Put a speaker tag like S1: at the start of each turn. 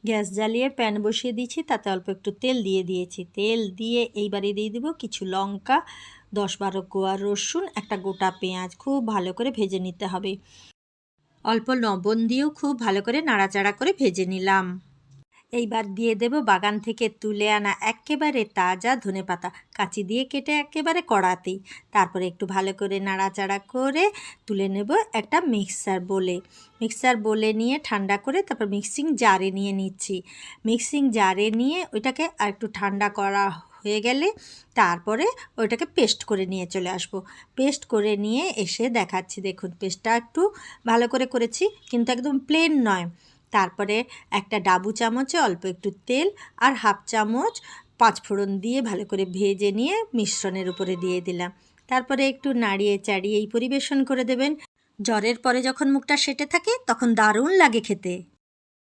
S1: Gas জ্বালিয়ে pan বসিয়ে দিয়েছি, তাতে অল্প একটু তেল দিয়ে দিয়েছি। তেল দিয়ে এইবারে দিয়ে দেবো কিছু লঙ্কা, 10-12 কোয়া রসুন, একটা গোটা পেঁয়াজ। খুব ভালো করে ভেজে নিতে হবে। অল্প লবণ দিয়েও খুব ভালো করে নাড়াচাড়া করে ভেজে নিলাম। এইবার দিয়ে দেব বাগান থেকে তুলে আনা একেবারে তাজা ধনেপাতা, কাঁচি দিয়ে কেটে একেবারে কড়াতেই। তারপরে একটু ভালো করে নাড়াচাড়া করে তুলে নেব একটা মিক্সার বোলে নিয়ে ঠান্ডা করে তারপর মিক্সিং জারে নিয়ে নিচ্ছি। মিক্সিং জারে নিয়ে ওইটাকে আর একটু ঠান্ডা করা হয়ে গেলে তারপরে ওইটাকে পেস্ট করে নিয়ে চলে আসব। পেস্ট করে নিয়ে এসে দেখাচ্ছি, দেখুন পেস্টটা একটু ভালো করে করেছি, কিন্তু একদম প্লেন নয়। তারপরে একটা ডাবু চামচে অল্প একটু তেল আর হাফ চামচ পাঁচফোড়ন দিয়ে ভালো করে ভেজে নিয়ে মিশ্রণের উপরে দিয়ে দিলাম। তারপরে একটু নাড়িয়ে চাড়িয়ে এই পরিবেশন করে দেবেন। জ্বরের পরে যখন মুখটা সেঁটে থাকে তখন দারুণ লাগে খেতে।